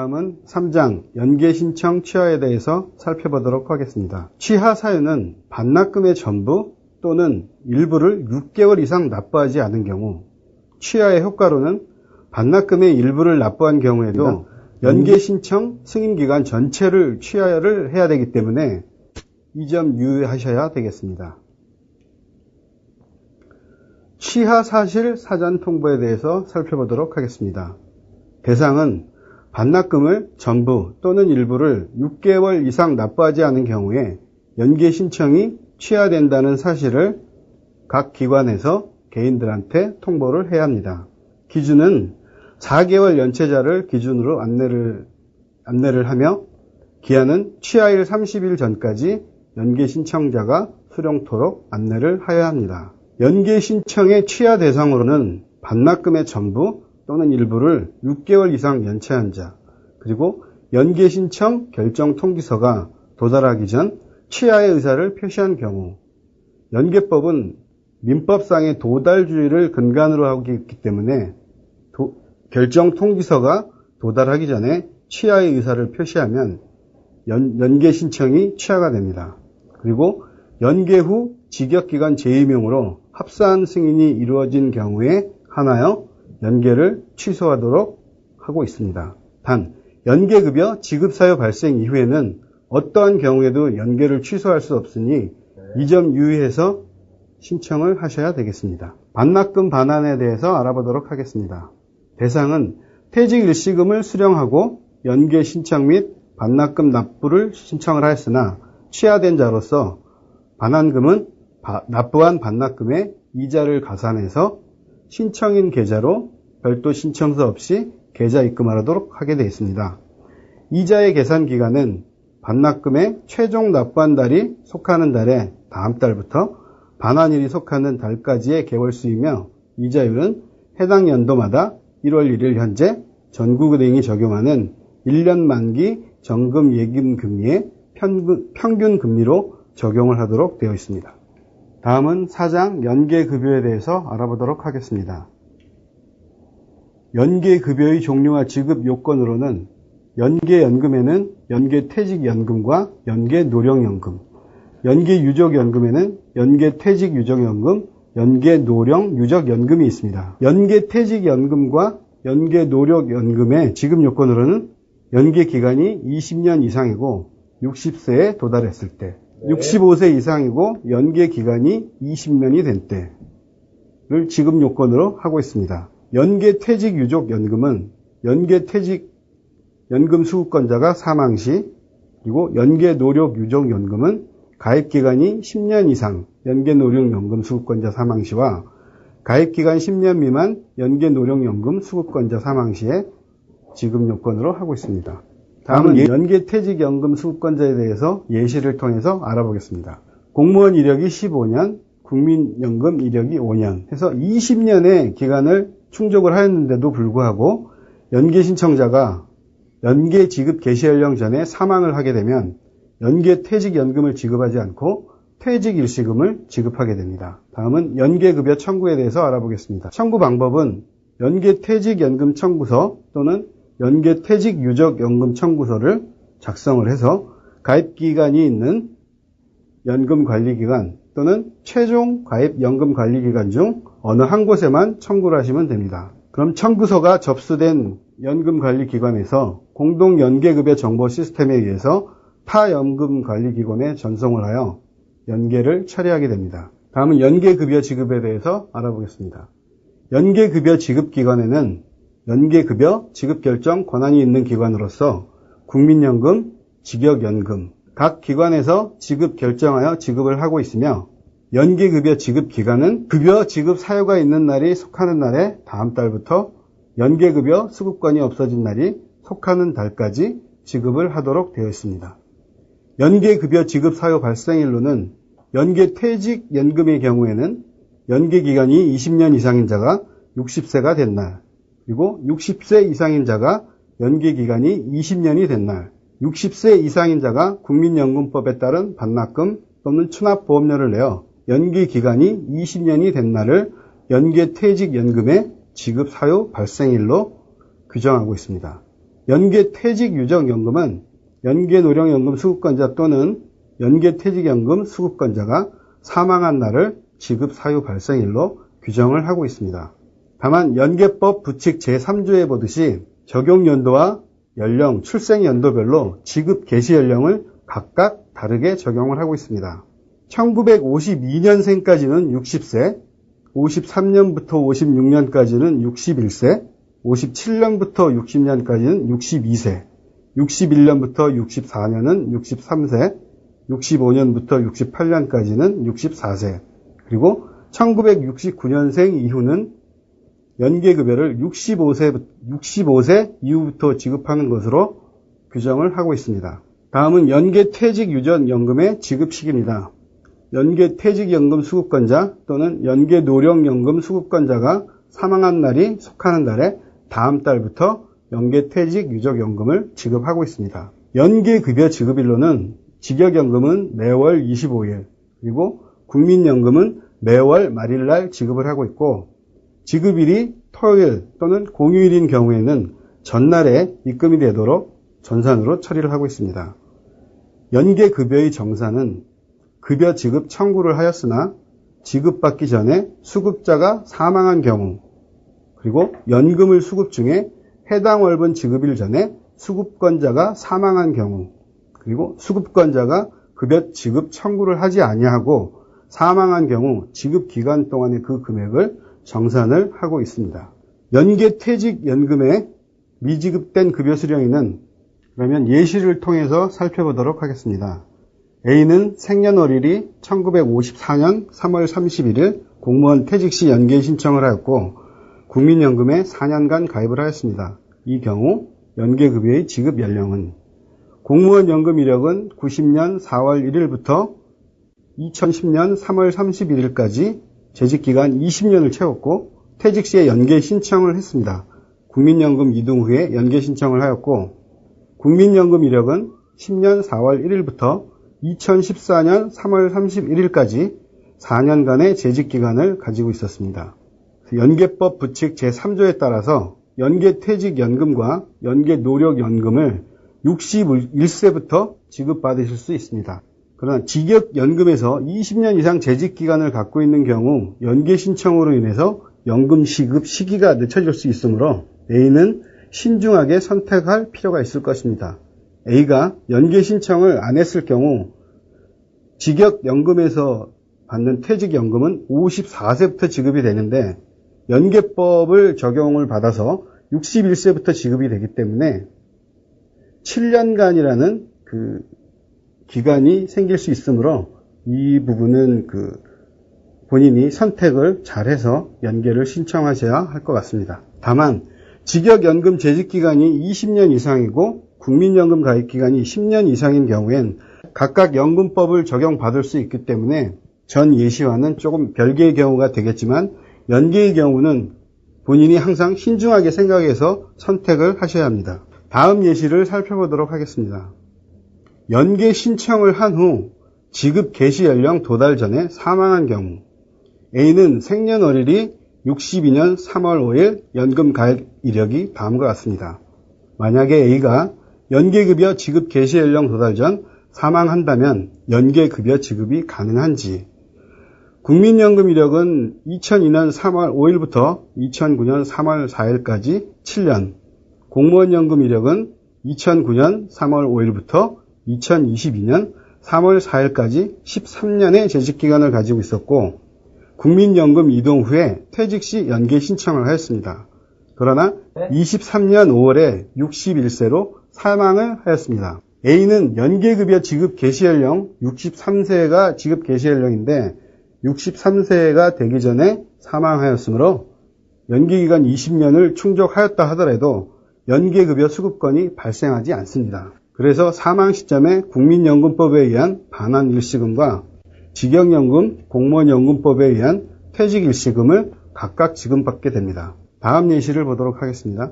다음은 3장 연계신청 취하에 대해서 살펴보도록 하겠습니다. 취하 사유는 반납금의 전부 또는 일부를 6개월 이상 납부하지 않은 경우, 취하의 효과로는 반납금의 일부를 납부한 경우에도 연계신청 승인기간 전체를 취하를 해야 되기 때문에 이 점 유의하셔야 되겠습니다. 취하 사실 사전 통보에 대해서 살펴보도록 하겠습니다. 대상은 반납금을 전부 또는 일부를 6개월 이상 납부하지 않은 경우에 연계 신청이 취하된다는 사실을 각 기관에서 개인들한테 통보를 해야 합니다. 기준은 4개월 연체자를 기준으로 안내를 하며 기한은 취하일 30일 전까지 연계 신청자가 수령토록 안내를 하여야 합니다. 연계 신청의 취하 대상으로는 반납금의 전부 또는 일부를 6개월 이상 연체한 자, 그리고 연계 신청 결정 통지서가 도달하기 전 취하의 의사를 표시한 경우, 연계법은 민법상의 도달주의를 근간으로 하고 있기 때문에 결정 통지서가 도달하기 전에 취하의 의사를 표시하면 연계 신청이 취하가 됩니다. 그리고 연계 후 직역기관 재임용으로 합산 승인이 이루어진 경우에 한하여 연계를 취소하도록 하고 있습니다. 단, 연계급여 지급사유 발생 이후에는 어떠한 경우에도 연계를 취소할 수 없으니 이 점 유의해서 신청을 하셔야 되겠습니다. 반납금 반환에 대해서 알아보도록 하겠습니다. 대상은 퇴직 일시금을 수령하고 연계 신청 및 반납금 납부를 신청을 하였으나 취하된 자로서 반환금은 납부한 반납금에 이자를 가산해서 신청인 계좌로 별도 신청서 없이 계좌 입금하도록 하게 되어 있습니다. 이자의 계산 기간은 반납금의 최종 납부한 달이 속하는 달에 다음 달부터 반환일이 속하는 달까지의 개월수이며 이자율은 해당 연도마다 1월 1일 현재 전국은행이 적용하는 1년 만기 정금 예금 금리의 평균 금리로 적용을 하도록 되어 있습니다. 다음은 4장 연계급여에 대해서 알아보도록 하겠습니다. 연계급여의 종류와 지급 요건으로는 연계연금에는 연계퇴직연금과 연계노령연금, 연계유족연금에는 연계퇴직유족연금, 연계노령유족연금이 있습니다. 연계퇴직연금과 연계노령연금의 지급 요건으로는 연계기간이 20년 이상이고 60세에 도달했을 때, 65세 이상이고 연계기간이 20년이 된 때를 지급 요건으로 하고 있습니다. 연계퇴직유족연금은 연계퇴직연금 수급권자가 사망 시, 그리고 연계노령유족연금은 가입기간이 10년 이상 연계노령연금 수급권자 사망 시와 가입기간 10년 미만 연계노령연금 수급권자 사망 시에 지급 요건으로 하고 있습니다. 다음은 연계퇴직연금 수급권자에 대해서 예시를 통해서 알아보겠습니다. 공무원 이력이 15년, 국민연금 이력이 5년 해서 20년의 기간을 충족을 하였는데도 불구하고 연계신청자가 연계 지급 개시 연령 전에 사망을 하게 되면 연계퇴직연금을 지급하지 않고 퇴직일시금을 지급하게 됩니다. 다음은 연계급여 청구에 대해서 알아보겠습니다. 청구 방법은 연계퇴직연금 청구서 또는 연계퇴직유족연금 청구서를 작성을 해서 가입기간이 있는 연금관리기관 또는 최종 가입 연금관리기관 중 어느 한 곳에만 청구를 하시면 됩니다. 그럼 청구서가 접수된 연금관리기관에서 공동연계급여 정보 시스템에 의해서 타 연금관리기관에 전송을 하여 연계를 처리하게 됩니다. 다음은 연계급여 지급에 대해서 알아보겠습니다. 연계급여 지급기관에는 연계급여 지급결정 권한이 있는 기관으로서 국민연금, 직역연금, 각 기관에서 지급 결정하여 지급을 하고 있으며 연계급여 지급기간은 급여 지급 사유가 있는 날이 속하는 날에 다음 달부터 연계급여 수급권이 없어진 날이 속하는 달까지 지급을 하도록 되어 있습니다. 연계급여 지급 사유 발생일로는 연계퇴직연금의 경우에는 연계기간이 20년 이상인 자가 60세가 된 날, 그리고 60세 이상인 자가 연계기간이 20년이 된 날, 60세 이상인 자가 국민연금법에 따른 반납금 또는 추납보험료를 내어 연계기간이 20년이 된 날을 연계퇴직연금의 지급 사유 발생일로 규정하고 있습니다. 연계퇴직유적연금은 연계노령연금 수급권자 또는 연계퇴직연금 수급권자가 사망한 날을 지급 사유 발생일로 규정을 하고 있습니다. 다만 연계법 부칙 제3조에 보듯이 적용 연도와 연령, 출생 연도별로 지급 개시 연령을 각각 다르게 적용을 하고 있습니다. 1952년생까지는 60세, 53년부터 56년까지는 61세, 57년부터 60년까지는 62세, 61년부터 64년은 63세, 65년부터 68년까지는 64세, 그리고 1969년생 이후는 연계급여를 65세 이후부터 지급하는 것으로 규정을 하고 있습니다. 다음은 연계퇴직유전연금의 지급시기입니다. 연계퇴직연금 수급권자 또는 연계노령연금 수급권자가 사망한 날이 속하는 달에 다음 달부터 연계퇴직유적연금을 지급하고 있습니다. 연계급여 지급일로는 직역연금은 매월 25일, 그리고 국민연금은 매월 말일날 지급을 하고 있고, 지급일이 토요일 또는 공휴일인 경우에는 전날에 입금이 되도록 전산으로 처리를 하고 있습니다. 연계급여의 정산은 급여 지급 청구를 하였으나 지급받기 전에 수급자가 사망한 경우, 그리고 연금을 수급 중에 해당 월분 지급일 전에 수급권자가 사망한 경우, 그리고 수급권자가 급여 지급 청구를 하지 아니하고 사망한 경우 지급 기간 동안의 그 금액을 정산을 하고 있습니다. 연계퇴직연금의 미지급된 급여 수령일은 그러면 예시를 통해서 살펴보도록 하겠습니다. A는 생년월일이 1954년 3월 31일 공무원 퇴직 시 연계 신청을 하였고 국민연금에 4년간 가입을 하였습니다. 이 경우 연계급여의 지급 연령은 공무원 연금 이력은 90년 4월 1일부터 2010년 3월 31일까지 재직기간 20년을 채웠고 퇴직 시에 연계 신청을 했습니다. 국민연금 이동 후에 연계 신청을 하였고 국민연금 이력은 10년 4월 1일부터 2014년 3월 31일까지 4년간의 재직기간을 가지고 있었습니다. 연계법 부칙 제3조에 따라서 연계퇴직연금과 연계노력연금을 61세부터 지급받으실 수 있습니다. 그러나 직역연금에서 20년 이상 재직기간을 갖고 있는 경우 연계 신청으로 인해서 연금 시급 시기가 늦춰질 수 있으므로 A는 신중하게 선택할 필요가 있을 것입니다. A가 연계 신청을 안 했을 경우 직역연금에서 받는 퇴직연금은 54세부터 지급이 되는데 연계법을 적용을 받아서 61세부터 지급이 되기 때문에 7년간이라는 그 기간이 생길 수 있으므로 이 부분은 본인이 선택을 잘해서 연계를 신청하셔야 할 것 같습니다. 다만 직역연금 재직기간이 20년 이상이고 국민연금 가입기간이 10년 이상인 경우엔 각각 연금법을 적용받을 수 있기 때문에 전 예시와는 조금 별개의 경우가 되겠지만 연계의 경우는 본인이 항상 신중하게 생각해서 선택을 하셔야 합니다. 다음 예시를 살펴보도록 하겠습니다. 연계 신청을 한 후 지급 개시 연령 도달 전에 사망한 경우 A는 생년월일이 62년 3월 5일 연금 가입 이력이 다음과 같습니다. 만약에 A가 연계급여 지급 개시 연령 도달 전 사망한다면 연계급여 지급이 가능한지, 국민연금 이력은 2002년 3월 5일부터 2009년 3월 4일까지 7년, 공무원연금 이력은 2009년 3월 5일부터 2022년 3월 4일까지 13년의 재직기간을 가지고 있었고 국민연금 이동 후에 퇴직 시 연계 신청을 하였습니다. 그러나 23년 5월에 61세로 사망을 하였습니다. A는 연계급여 지급 개시 연령 63세가 지급 개시 연령인데 63세가 되기 전에 사망하였으므로 연계기간 20년을 충족하였다 하더라도 연계급여 수급권이 발생하지 않습니다. 그래서 사망 시점에 국민연금법에 의한 반환 일시금과 직역연금, 공무원연금법에 의한 퇴직 일시금을 각각 지급받게 됩니다. 다음 예시를 보도록 하겠습니다.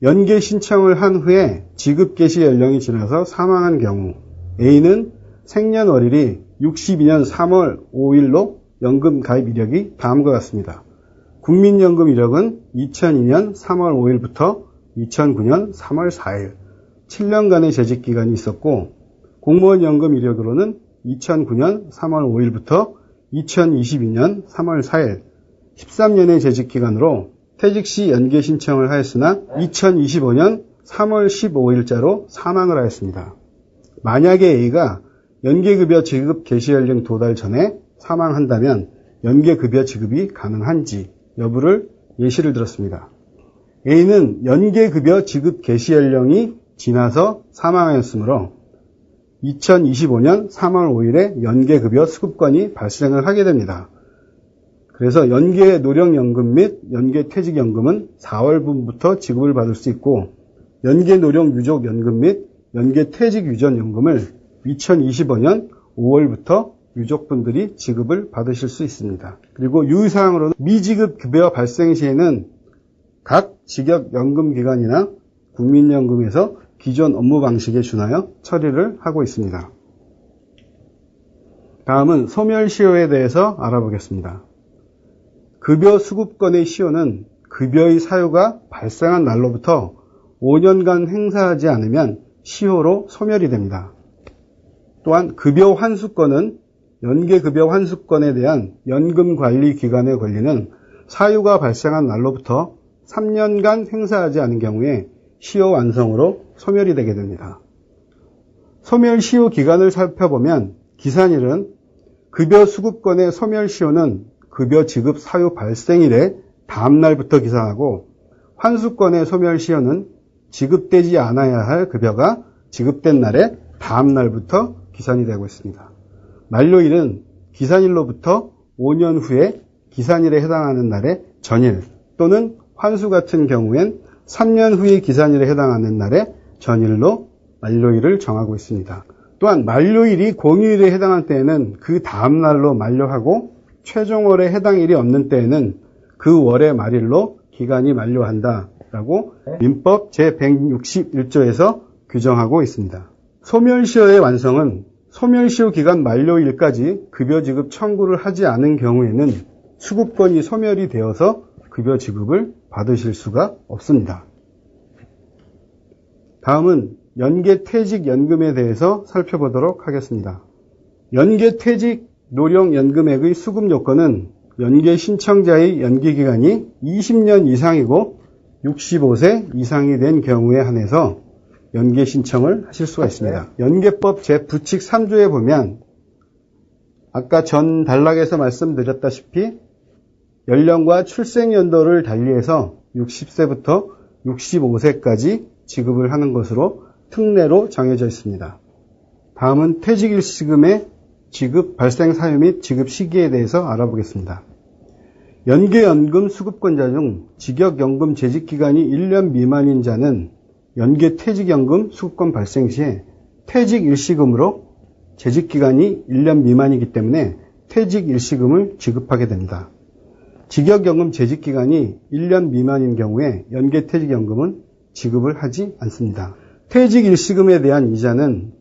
연계 신청을 한 후에 지급 개시 연령이 지나서 사망한 경우 A는 생년월일이 62년 3월 5일로 연금 가입 이력이 다음과 같습니다. 국민연금 이력은 2002년 3월 5일부터 2009년 3월 4일 7년간의 재직기간이 있었고 공무원 연금 이력으로는 2009년 3월 5일부터 2022년 3월 4일 13년의 재직기간으로 퇴직 시 연계 신청을 하였으나 2025년 3월 15일자로 사망을 하였습니다. 만약에 A가 연계급여 지급 개시 연령 도달 전에 사망한다면 연계급여 지급이 가능한지 여부를 예시를 들었습니다. A는 연계급여 지급 개시 연령이 지나서 사망하였으므로 2025년 3월 5일에 연계급여 수급권이 발생을 하게 됩니다. 그래서 연계노령연금 및 연계퇴직연금은 4월분부터 지급을 받을 수 있고 연계노령유족연금 및 연계퇴직유전연금을 2025년 5월부터 유족분들이 지급을 받으실 수 있습니다. 그리고 유의사항으로는 미지급 급여 발생 시에는 각 직역연금기관이나 국민연금에서 기존 업무 방식에 준하여 처리를 하고 있습니다. 다음은 소멸시효에 대해서 알아보겠습니다. 급여 수급권의 시효는 급여의 사유가 발생한 날로부터 5년간 행사하지 않으면 시효로 소멸이 됩니다. 또한 급여 환수권은 연계급여 환수권에 대한 연금관리기간에 걸리는 사유가 발생한 날로부터 3년간 행사하지 않은 경우에 시효 완성으로 소멸이 되게 됩니다. 소멸시효 기간을 살펴보면 기산일은 급여 수급권의 소멸시효는 급여 지급 사유 발생일에 다음 날부터 기산하고 환수권의 소멸시효는 지급되지 않아야 할 급여가 지급된 날에 다음 날부터 기산이 되고 있습니다. 만료일은 기산일로부터 5년 후에 기산일에 해당하는 날의 전일 또는 환수 같은 경우엔 3년 후에 기산일에 해당하는 날의 전일로 만료일을 정하고 있습니다. 또한 만료일이 공휴일에 해당할 때에는 그 다음 날로 만료하고 최종월에 해당일이 없는 때에는 그 월의 말일로 기간이 만료한다라고 민법 제161조에서 규정하고 있습니다. 소멸시효의 완성은 소멸시효 기간 만료일까지 급여 지급 청구를 하지 않은 경우에는 수급권이 소멸이 되어서 급여 지급을 받으실 수가 없습니다. 다음은 연계퇴직연금에 대해서 살펴보도록 하겠습니다. 연계퇴직 노령연금액의 수급 요건은 연계 신청자의 연계기간이 20년 이상이고 65세 이상이 된 경우에 한해서 연계 신청을 하실 수가 있습니다. 연계법 제9칙 3조에 보면 아까 전 단락에서 말씀드렸다시피 연령과 출생연도를 달리해서 60세부터 65세까지 지급을 하는 것으로 특례로 정해져 있습니다. 다음은 퇴직일시금의 지급 발생 사유 및 지급 시기에 대해서 알아보겠습니다. 연계연금 수급권자 중 직역연금 재직기간이 1년 미만인 자는 연계퇴직연금 수급권 발생 시에 퇴직일시금으로 재직기간이 1년 미만이기 때문에 퇴직일시금을 지급하게 됩니다. 직역연금 재직기간이 1년 미만인 경우에 연계퇴직연금은 지급을 하지 않습니다. 퇴직일시금에 대한 이자는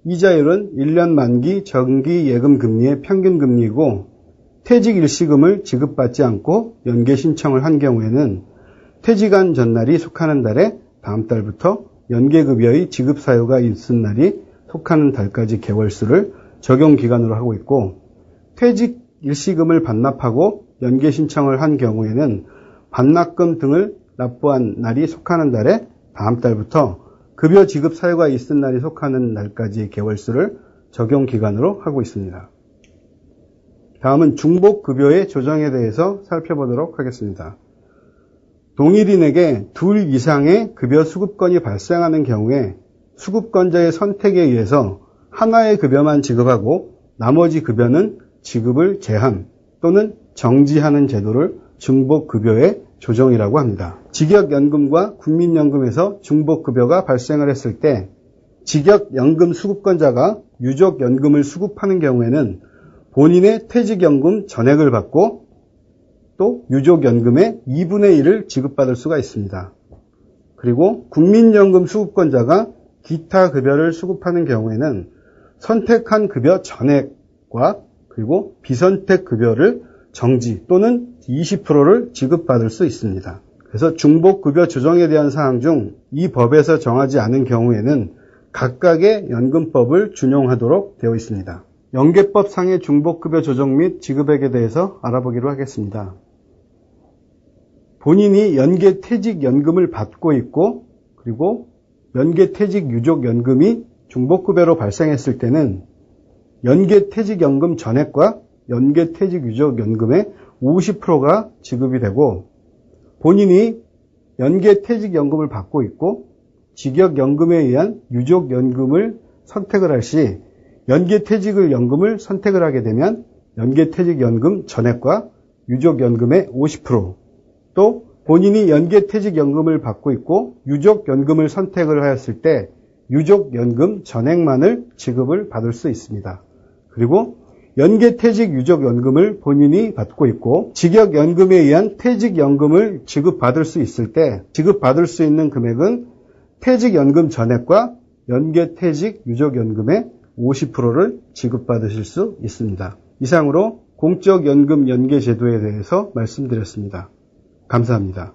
이자율은 1년 만기 정기 예금 금리의 평균 금리이고 퇴직일시금을 지급받지 않고 연계 신청을 한 경우에는 퇴직한 전날이 속하는 달에 다음 달부터 연계급여의 지급 사유가 있은 날이 속하는 달까지 개월수를 적용기간으로 하고 있고 퇴직일시금을 반납하고 연계 신청을 한 경우에는 반납금 등을 납부한 날이 속하는 달에 다음 달부터 급여 지급 사유가 있은 날이 속하는 날까지의 개월수를 적용기간으로 하고 있습니다. 다음은 중복급여의 조정에 대해서 살펴보도록 하겠습니다. 동일인에게 둘 이상의 급여 수급권이 발생하는 경우에 수급권자의 선택에 의해서 하나의 급여만 지급하고 나머지 급여는 지급을 제한 또는 정지하는 제도를 중복급여의 조정이라고 합니다. 직역연금과 국민연금에서 중복급여가 발생을 했을 때 직역연금 수급권자가 유족연금을 수급하는 경우에는 본인의 퇴직연금 전액을 받고 또 유족연금의 2분의 1을 지급받을 수가 있습니다. 그리고 국민연금 수급권자가 기타 급여를 수급하는 경우에는 선택한 급여 전액과 그리고 비선택 급여를 정지 또는 20%를 지급받을 수 있습니다. 그래서 중복급여 조정에 대한 사항 중 이 법에서 정하지 않은 경우에는 각각의 연금법을 준용하도록 되어 있습니다. 연계법상의 중복급여 조정 및 지급액에 대해서 알아보기로 하겠습니다. 본인이 연계퇴직연금을 받고 있고 그리고 연계퇴직유족연금이 중복급여로 발생했을 때는 연계퇴직연금 전액과 연계퇴직유족연금의 50%가 지급이 되고 본인이 연계퇴직연금을 받고 있고 직역연금에 의한 유족연금을 선택을 할 시 연계퇴직연금을 선택을 하게 되면 연계퇴직연금 전액과 유족연금의 50%, 또 본인이 연계퇴직연금을 받고 있고 유족연금을 선택을 하였을 때 유족연금 전액만을 지급을 받을 수 있습니다. 그리고 연계퇴직 유족연금을 본인이 받고 있고 직역연금에 의한 퇴직연금을 지급받을 수 있을 때 지급받을 수 있는 금액은 퇴직연금 전액과 연계퇴직 유족연금의 50%를 지급받으실 수 있습니다. 이상으로 공적연금 연계제도에 대해서 말씀드렸습니다. 감사합니다.